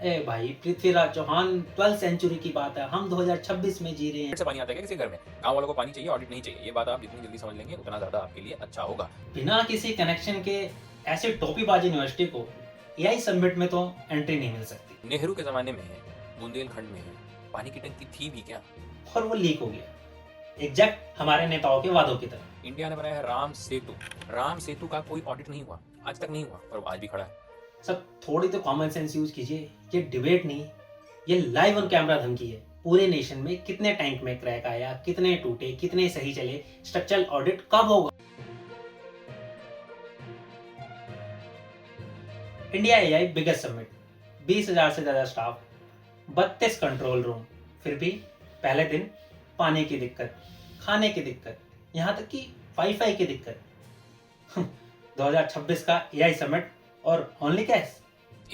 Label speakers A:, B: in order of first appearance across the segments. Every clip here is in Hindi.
A: ए भाई, पृथ्वीराज चौहान 12th सेंचुरी की बात है, हम 2026 में जी रहे हैं।
B: से पानी आता है क्या किसी घर में? गांव वालों को पानी चाहिए, ऑडिट नहीं चाहिए। ये बात आप जितनी जल्दी समझ लेंगे उतना ज्यादा आपके लिए अच्छा होगा।
A: बिना किसी कनेक्शन के ऐसे टोपीबाज यूनिवर्सिटी को एआई समिट में तो एंट्री नहीं मिल सकती।
B: नेहरू के जमाने में बुंदेलखंड में पानी की टंकी थी भी क्या?
A: और वो लीक हो गया, एग्जैक्ट हमारे नेताओं के वादों की तरह।
B: इंडिया ने बनाया है राम सेतु। राम सेतु का कोई ऑडिट नहीं हुआ, आज तक नहीं हुआ, और वो आज भी खड़ा है।
A: सब थोड़ी तो कॉमन सेंस यूज कीजिए। ये डिबेट नहीं, ये लाइव ऑन कैमरा धमकी है। पूरे नेशन में कितने टैंक में क्रैक आया, कितने टूटे, कितने सही चले, स्ट्रक्चरल ऑडिट कब होगा? इंडिया एआई बिगेस्ट समिट, 20,000 से ज्यादा स्टाफ, 32 कंट्रोल रूम, फिर भी पहले दिन पानी की दिक्कत, खाने की दिक्कत, यहाँ तक कि वाईफाई की दिक्कत। 2026 का एआई समिट और only cash.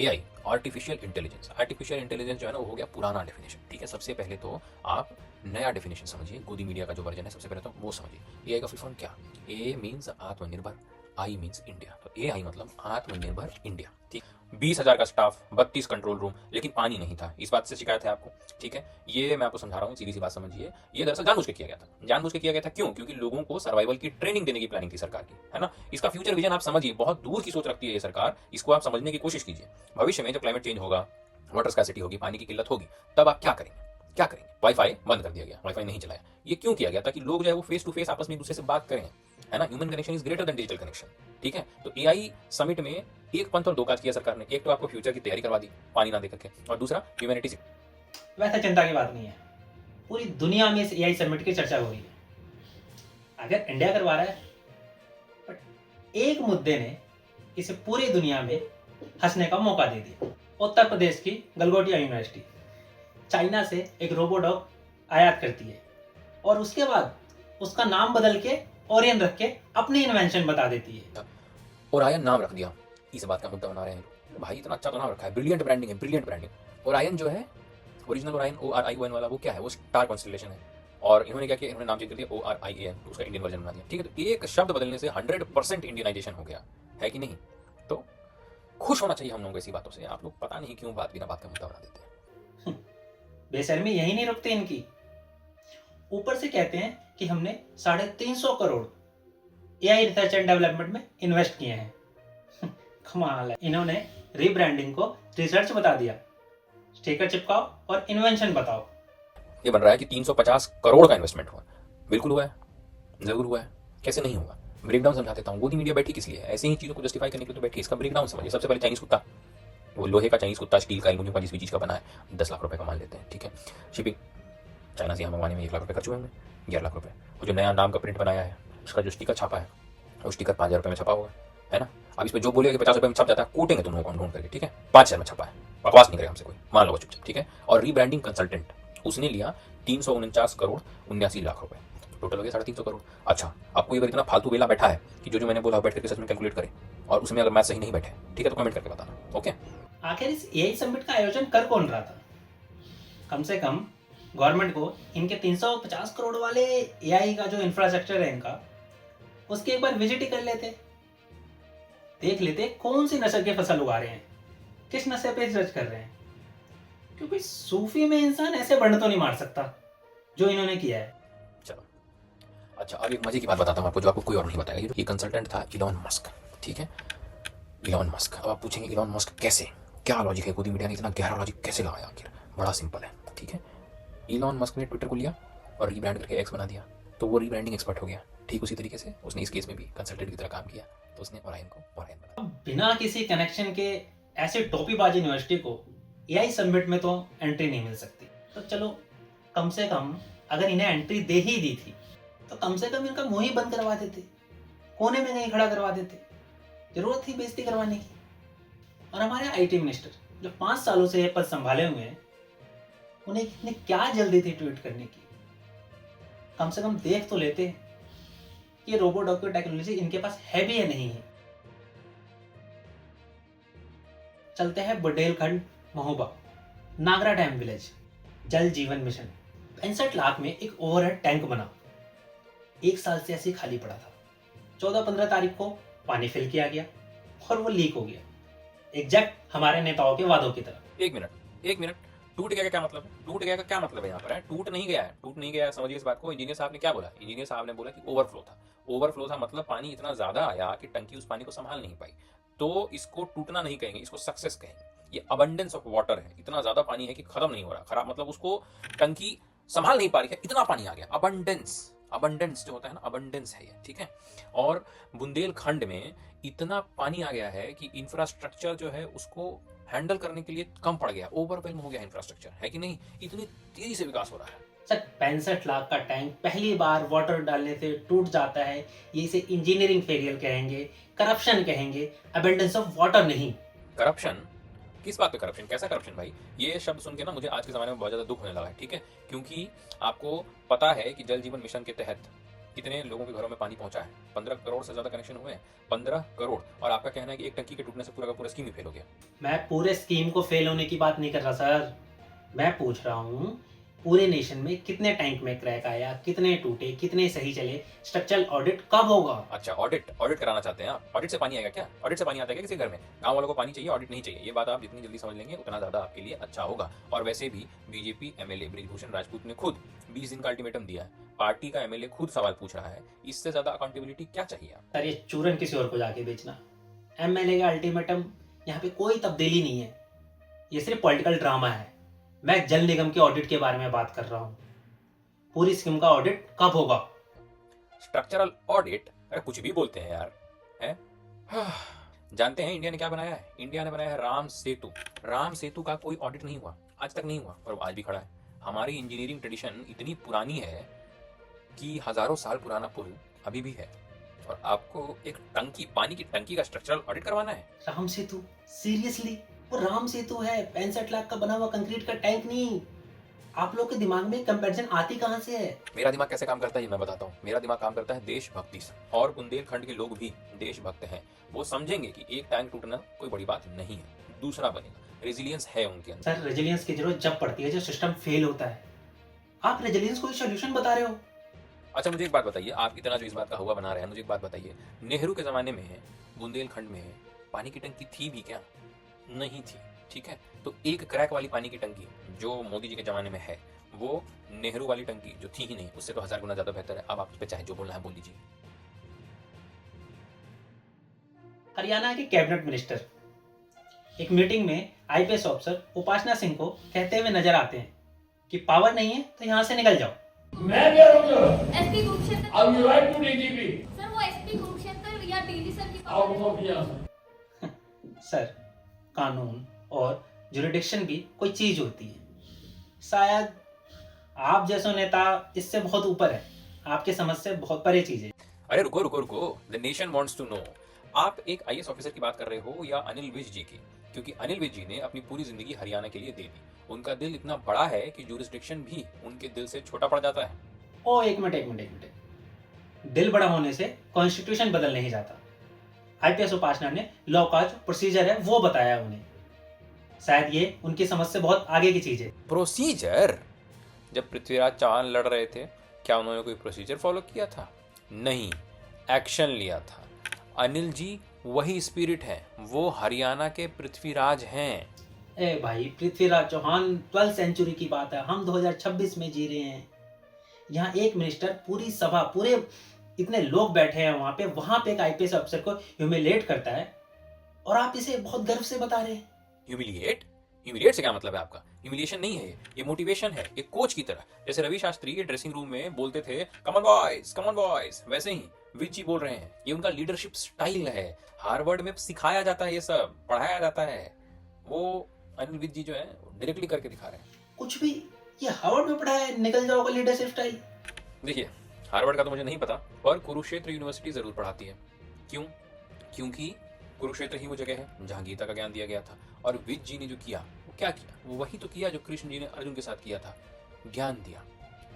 B: AI artificial intelligence. Artificial intelligence जो है ना वो हो गया पुराना डेफिनेशन। ठीक है, सबसे पहले तो आप नया डेफिनेशन समझिए। गोदी मीडिया का जो वर्जन है सबसे पहले तो वो समझिए। एआई का फुल फॉर्म क्या? ए मीन्स आत्मनिर्भर, आई मीन्स इंडिया। तो एआई मतलब आत्मनिर्भर इंडिया। ठीक, 20,000 का स्टाफ, 32 कंट्रोल रूम, लेकिन पानी नहीं था। इस बात से शिकायत है आपको। ठीक है, ये मैं आपको समझा रहा हूँ, सीधी सी बात समझिए। ये दरअसल जानबूझ के किया गया था। जानबूझ के किया गया था क्यों? क्योंकि लोगों को सर्वाइवल की ट्रेनिंग देने की प्लानिंग थी सरकार की, है ना। इसका फ्यूचर विजन आप समझिए, बहुत दूर की सोच रखती है ये सरकार। इसको आप समझने की कोशिश कीजिए। भविष्य में जब क्लाइमेट चेंज होगा, वाटर स्कैसिटी होगी, पानी की किल्लत होगी, तब आप क्या करेंगे? क्या करेंगे? वाईफाई बंद कर दिया गया, वाईफाई नहीं चलाया। ये क्यों किया गया? ताकि लोग जो है वो फेस टू फेस आपस में एक दूसरे से बात करें, है ना। Human connection is greater than digital connection. ठीक है, तो एआई समिट में एक पंथ और दो काज किया सरकार ने। एक तो आपको फ्यूचर की तैयारी करवा दी पानी ना दे करके, और दूसरा ह्यूमैनिटी।
A: वैसे चिंता की बात नहीं है, पूरी दुनिया में इस एआई समिट की चर्चा हो रही है। अगर इंडिया करवा रहा है, बट एक मुद्दे ने इसे पूरी दुनिया में हंसने का मौका दे दिया। उत्तर प्रदेश की गलगोटिया यूनिवर्सिटी चाइना से एक रोबोडॉग आयात करती है और उसके बाद उसका नाम बदल के ओरियन रख के अपनी इन्वेंशन बता देती है।
B: ओरायन नाम रख दिया, इस बात का मुद्दा बना रहे हैं भाई। इतना अच्छा तो नाम रखा है, ब्रिलियंट ब्रांडिंग है, ब्रिलियंट ब्रांडिंग। ओरायन जो है, ओरिजिनल ओरायन ORION वाला, वो क्या है? वो स्टार कॉन्स्टेलेशन है। और इन्होंने क्या किया? इन्होंने नाम चेंज कर दिया ORIAN, तो उसका इंडियन वर्जन बना दिया। ठीक है, तो एक शब्द बदलने से 100% इंडियनाइजेशन हो गया, है कि नहीं? तो खुश होना चाहिए हम लोगों को ऐसी बातों से। आप लोग पता नहीं क्यों बिना बात का मुद्दा बना देते हैं।
A: बेशर्मी यही नहीं रुकती इनकी, ऊपर से कहते हैं कि हमने 350 crore AI research and development में इन्वेस्ट किए हैं। कमाल है, इन्होंने रीब्रांडिंग को रिसर्च बता दिया, स्टिकर चिपकाओ और इन्वेंशन बताओ।
B: ये बन रहा है कि 350 करोड़ का इन्वेस्टमेंट हुआ। बिल्कुल हुआ है, जरूर हुआ है, कैसे नहीं होगा? ब्रेकडाउन समझा देता हूँ। गोदी मीडिया बैठी किस लिए है? ऐसे ही चीजों को जस्टिफाई करने के लिए तो बैठी। इसका ब्रेकडाउन समझिए। सबसे पहले चाइनीज कुत्ता, वो लोहे का चाइनीज कुत्ता, स्टील का, एल्यूमिनियम का, जिस भी चीज का बना है, 10 लाख रुपए का मान लेते हैं। ठीक है, शिपिंग चाइना से यहाँ मंगवाने में 1 लाख रुपए खर्च हुए होंगे, 11 लाख रुपए। वो जो नया नाम का प्रिंट बनाया है, उसका जो स्टिकर छापा है, वो स्टिकर 5,000 रुपए में छपा होगा, है ना। अब इस पर जो बोलेगा कि 50 रुपए में छप जाता है, कूटेंगे तुम लोगों को ढूंढ करके। ठीक है, 5,000 में छपा है, बकवास नहीं करेगा हमसे कोई, मान लो चुपचाप। ठीक है, और रीब्रांडिंग कंसल्टेंट उसने लिया 349 करोड़ 79 लाख रुपए, टोटल हो गया 350 करोड़। अच्छा, आपको अगर इतना फालतू वेला बैठा है कि जो मैंने बोला बैठ करके सच में कैलकुलेट करे, और उसमें अगर मैथ सही नहीं बैठे, ठीक है, तो कमेंट करके बताना। ओके,
A: आखिर इस एआई समिट का आयोजन कर कौन रहा था? कम से कम गवर्नमेंट को इनके 350 करोड़ वाले एआई का जो इंफ्रास्ट्रक्चर है इनका, उसकी एक बार विजिट ही कर लेते, देख लेते कौन सी नस्ल की फसल उगा रहे हैं, किस नस्ल पे रिसर्च कर रहे हैं। क्योंकि सूफी में इंसान ऐसे बंड तो नहीं मार सकता जो इन्होंने किया है।
B: चलो अच्छा, अब एक मजे की बात बताता हूँ आपको, जो आपको कोई और नहीं बताएगा। ये कंसल्टेंट था इलॉन मस्क। ठीक है, इलॉन मस्क। अब आप पूछेंगे इलॉन मस्क कैसे, क्या लॉजिक है? गोदी मीडिया ने इतना गहरा लॉजिक कैसे लगाया? आखिर बड़ा सिंपल है। ठीक है, इलॉन मस्क ने ट्विटर को लिया और रीब्रांड करके एक्स बना दिया, तो वो रीब्रांडिंग एक्सपर्ट हो गया। ठीक उसी तरीके से उसने इस केस में भी कंसल्टेंट की तरह काम किया, तो उसने ओरायन को ओरायन बना।
A: बिना किसी कनेक्शन के ऐसे टोपीबाज यूनिवर्सिटी को एआई समिट में तो एंट्री नहीं मिल सकती। तो चलो, कम से कम अगर इन्हें एंट्री दे ही दी थी, तो कम से कम इनका मुंह ही बंद करवा देते, कोने में कहीं खड़ा करवा देते। जरूरत थी बेइज्जती करवाने की? और हमारे आईटी मिनिस्टर जो 5 सालों से ये पद संभाले हुए हैं, उन्हें इतनी क्या जल्दी थी ट्वीट करने की? कम से कम देख तो लेते कि ये रोबोडॉग की टेक्नोलॉजी इनके पास है भी या नहीं है। चलते हैं बुंदेलखंड महोबा, नागरा डैम विलेज, जल जीवन मिशन। 65 लाख में एक ओवरहेड टैंक बना, 1 साल से ऐसे ही खाली पड़ा था। 14-15 तारीख को पानी फिल किया गया और वो लीक हो गया, एग्जैक्ट हमारे नेताओं के वादों की तरह।
B: एक मिनट, टूट गया का क्या मतलब है? टूट गया का क्या मतलब है यहाँ पर? है टूट नहीं गया है, टूट नहीं गया है, समझिए इस बात को। इंजीनियर साहब ने क्या बोला? इंजीनियर साहब ने बोला कि ओवरफ्लो था। ओवरफ्लो था मतलब पानी इतना ज्यादा आया कि टंकी उस पानी को संभाल नहीं पाई। तो इसको टूटना नहीं कहेंगे, इसको सक्सेस कहेंगे। ये अबंडेंस ऑफ वाटर है, इतना ज्यादा पानी है कि खत्म नहीं हो रहा। खराब मतलब उसको टंकी संभाल नहीं पा रही है, इतना पानी आ गया। अबंडेंस, अबंडेंस जो होता है ना, अबंडेंस है ये, ठीक है। और बुंदेलखंड में इतना पानी आ गया है कि इंफ्रास्ट्रक्चर जो है उसको हैंडल करने के लिए कम पड़ गया, ओवरवेल्म हो गया इंफ्रास्ट्रक्चर, है कि नहीं? इतनी तेजी से विकास हो रहा है।
A: सर 65 लाख का टैंक पहली बार वाटर डालने से टूट जाता है, ये इसे इंजीनियरिंग फेलियर कहेंगे, करप्शन कहेंगे, अबेंडेंस ऑफ वाटर नहीं।
B: करप्शन? किस बात पे करप्शन? कैसा करप्शन भाई? ये शब्द सुन के ना मुझे आज के ज़माने में बहुत ज़्यादा दुख होने लगा है, ठीक है? क्योंकि आपको पता है कि जल जीवन मिशन के तहत कितने लोगों के घरों में पानी पहुंचा है? 15 करोड़ से ज़्यादा कनेक्शन हुए हैं, 15 करोड़। और आपका कहना है कि एक टंकी के टूटने से पूरा का पूरा स्कीम ही फेल हो गया।
A: मैं पूरे स्कीम को फेल होने की बात नहीं कर रहा सर, मैं पूछ रहा हूँ पूरे नेशन में कितने टैंक में क्रैक आया, कितने टूटे, कितने सही चले, स्ट्रक्चरल ऑडिट कब होगा?
B: अच्छा, ऑडिट कराना चाहते हैं आप? ऑडिट से पानी आएगा क्या? ऑडिट से पानी आता है क्या किसी घर में? गांव वालों को पानी चाहिए, ऑडिट नहीं चाहिए। ये बात आप जितनी जल्दी समझ लेंगे उतना ज्यादा आपके लिए अच्छा होगा। और वैसे भी बीजेपी एमएलए बृजभूषण राजपूत ने खुद 20 दिन का अल्टीमेटम दिया है। पार्टी का एमएलए खुद सवाल पूछ रहा है, इससे ज्यादा अकाउंटेबिलिटी क्या चाहिए आप?
A: सर ये चूरन किसी और को जाके बेचना। एमएलए का अल्टीमेटम, यहाँ पे कोई तब्दीली नहीं है, ये सिर्फ पॉलिटिकल ड्रामा है। मैं जल निगम के ऑडिट के बारे में बात कर रहा हूँ। पूरी स्कीम का ऑडिट कब होगा?
B: Structural audit? अरे कुछ भी बोलते हैं यार, हैं? जानते हैं इंडिया ने क्या बनाया है? इंडिया ने बनाया है राम सेतु। राम सेतु का कोई ऑडिट नहीं हुआ, आज तक नहीं हुआ, और वो आज भी खड़ा है। हमारी इंजीनियरिंग ट्रेडिशन इतनी पुरानी है कि हजारों साल पुराना पुल अभी भी है, और आपको एक टंकी, पानी की टंकी का स्ट्रक्चरल ऑडिट करवाना है?
A: राम सेतु? सीरियसली? वो राम सेतु है, 65 लाख का बना हुआ कंक्रीट का टैंक नहीं। आप लोग के दिमाग में कंपैरिजन आती कहाँ से है?
B: मेरा दिमाग कैसे काम करता है ये मैं बताता हूँ। मेरा दिमाग काम करता है देशभक्ति से, और बुंदेलखंड के लोग भी देशभक्त हैं। वो समझेंगे कि एक टैंक टूटना कोई बड़ी बात नहीं है, दूसरा बनेगा। रेजिलियंस है उनके अंदर।
A: सर रेजिलियंस की जरूरत जब पड़ती है जब सिस्टम फेल होता है। आप रेजिलियंस को सोल्यूशन बता रहे हो?
B: अच्छा मुझे एक बात बताइए, आप इतना जो इस बात का हुआ बना रहे हैं, मुझे एक बात बताइए, नेहरू के जमाने में बुंदेलखंड में पानी की टंकी थी भी क्या? नहीं थी, ठीक है। तो एक क्रैक वाली पानी की टंकी जो मोदी जी के जमाने में है, वो नेहरू वाली टंकी जो थी ही नहीं, उससे तो 1000 गुना ज्यादा बेहतर है। अब आप उस पर चाहे जो बोलना है बोल लीजिए।
A: हरियाणा के कैबिनेट मिनिस्टर एक मीटिंग में आईपीएस ऑफिसर उपासना सिंह को कहते हुए नजर आते हैं कि पावर नहीं है तो यहाँ से निकल जाओ।
C: मैं क्या रुक
D: एसपी कुरुक्षेत्र।
C: अब you write to DGP
D: sir वो एसपी कुरुक्षेत्र या डीजी सर की
C: out
D: power
C: of here.
A: Sir कानून और जुरिडिक्शन भी कोई चीज होती है। शायद आप जैसे नेता इससे बहुत ऊपर है, आपके समझ से बहुत परे चीज है।
B: अरे रुको रुको रुको, the nation wants to know. आप एक आईएएस ऑफिसर की बात कर रहे हो या अनिल विज जी की? क्योंकि अनिल विज जी ने अपनी पूरी जिंदगी हरियाणा के लिए दे दी। उनका दिल इतना बड़ा है कि जुरिस्डिक्शन भी उनके दिल से छोटा पड़ जाता है।
A: ओ एक मिनट, दिल बड़ा होने से कॉन्स्टिट्यूशन बदल नहीं जाता। आईपीएस उपासना ने लॉ का जो प्रोसीजर है वो बताया उन्हें। शायद ये उनकी समझ से बहुत आगे की चीज है।
B: प्रोसीजर? जब पृथ्वीराज चौहान लड़ रहे थे, क्या उन्होंने कोई प्रोसीजर फॉलो किया था? नहीं, एक्शन लिया था। अनिल जी वही स्पिरिट है, वो हरियाणा के पृथ्वीराज हैं।
A: ए भाई, पृथ्वीराज चौहान 12th सेंचुरी की बात है, हम 2026 में जी रहे हैं। यहाँ एक मिनिस्टर, पूरी सभा, पूरे इतने लोग बैठे हैं वहां पे एक आईपीएस अफसर को ह्यूमिलेट करता है और आप इसे बहुत गर्व से बता रहे हैं।
B: ह्यूमिलिएट? ह्यूमिलिएट से क्या मतलब है आपका? ह्यूमिलिएशन नहीं है ये मोटिवेशन है, एक कोच की तरह। जैसे रवि शास्त्री के ड्रेसिंग रूम में बोलते थे कम ऑन बॉयज, वैसे ही विज जी बोल रहे हैं। ये उनका लीडरशिप स्टाइल है, हार्वर्ड में सिखाया जाता है, ये सब पढ़ाया जाता है। वो अनिल विज जी जो है डायरेक्टली करके दिखा रहे हैं।
A: कुछ भी, ये हार्वर्ड में पढ़ा है, निकल जाओगे लीडरशिप स्टाइल।
B: देखिए, हार्वर्ड का तो मुझे नहीं पता, पर कुरुक्षेत्र यूनिवर्सिटी जरूर पढ़ाती है। क्यों? क्योंकि कुरुक्षेत्र ही वो जगह है जहाँ गीता का ज्ञान दिया गया था। और विज जी ने जो किया वो क्या किया? वो वही तो किया जो कृष्ण जी ने अर्जुन के साथ किया था, ज्ञान दिया,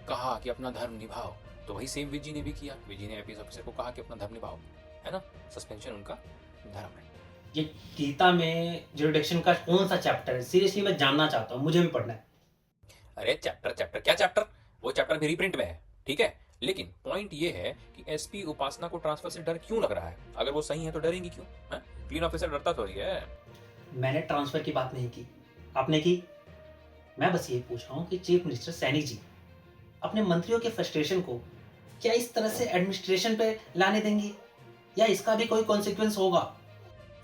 B: कहा कि अपना धर्म निभाओ। तो वही सेम विज जी ने भी किया। विज जी ने आईपीएस ऑफिसर को कहा कि अपना धर्म निभाओ, है ना? सस्पेंशन उनका धर्म है।
A: ये गीता में जुरिडिक्शन का कौन सा चैप्टर है? सीरियसली मैं जानना चाहता हूँ, मुझे भी पढ़ना है।
B: अरे चैप्टर क्या चैप्टर? वो चैप्टर भी रीप्रिंट में है, ठीक है। लेकिन पॉइंट ये है कि एसपी उपासना को ट्रांसफर से डर क्यों लग रहा है? अगर वो सही है तो डरेंगी क्यों? क्लीन ऑफिसर डरता थोड़ी है।
A: मैंने ट्रांसफर की बात नहीं की, आपने की? मैं बस ये पूछ रहा हूँ कि चीफ मिनिस्टर सैनी जी अपने मंत्रियों के फ्रस्ट्रेशन को क्या इस तरह से एडमिनिस्ट्रेशन पे लाने देंगे, या इसका भी कोई कॉन्सिक्वेंस होगा?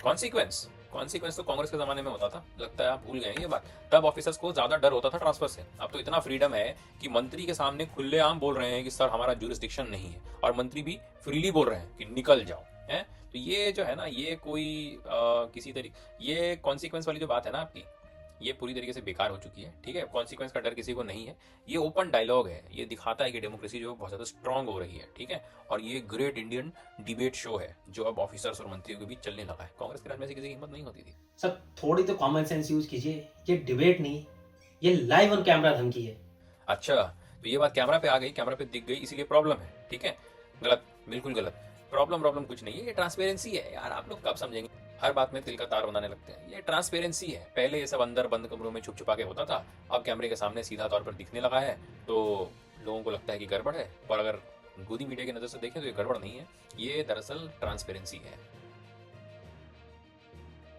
B: कॉन्सिक्वेंस कॉन्सिक्वेंस तो कांग्रेस के जमाने में होता था, लगता है आप भूल गए हैं ये बात। तब ऑफिसर्स को ज्यादा डर होता था ट्रांसफर से। अब तो इतना फ्रीडम है कि मंत्री के सामने खुलेआम बोल रहे हैं कि सर हमारा जुरिस्डिक्शन नहीं है, और मंत्री भी फ्रीली बोल रहे हैं कि निकल जाओ है। तो ये जो है ना, ये कोई किसी तरीके, ये कॉन्सिक्वेंस वाली जो बात है ना आपकी, ये पूरी तरीके से बेकार हो चुकी है। ठीक है, कॉन्सिक्वेंस का डर किसी को नहीं है। ये ओपन डायलॉग है, ये दिखाता है कि डेमोक्रेसी जो बहुत ज्यादा स्ट्रांग हो रही है। ठीक है, और ये ग्रेट इंडियन डिबेट शो है जो अब ऑफिसर्स और मंत्रियों के बीच चलने लगा है। कांग्रेस के राज में ऐसी किसी की हिम्मत नहीं होती थी।
A: सब थोड़ी तो कॉमन सेंस यूज कीजिए। ये डिबेट नहीं, ये लाइव ऑन कैमरा धमकी है।
B: अच्छा, तो ये बात कैमरा पे आ गई, कैमरा पे दिख गई, इसीलिए प्रॉब्लम है। ठीक है, गलत, बिल्कुल गलत। प्रॉब्लम कुछ नहीं है, ये ट्रांसपेरेंसी है यार। आप लोग कब समझेंगे? हर बात में तिल का तार बनाने लगते हैं। ये ट्रांसपेरेंसी है। पहले ये सब अंदर बंद कमरों में छुप छुपा के होता था, अब कैमरे के सामने सीधा तौर पर दिखने लगा है, तो लोगों को लगता है कि गड़बड़ है। पर अगर गोदी मीडिया की नजर से देखें तो ये गड़बड़ नहीं है, ये दरअसल ट्रांसपेरेंसी है।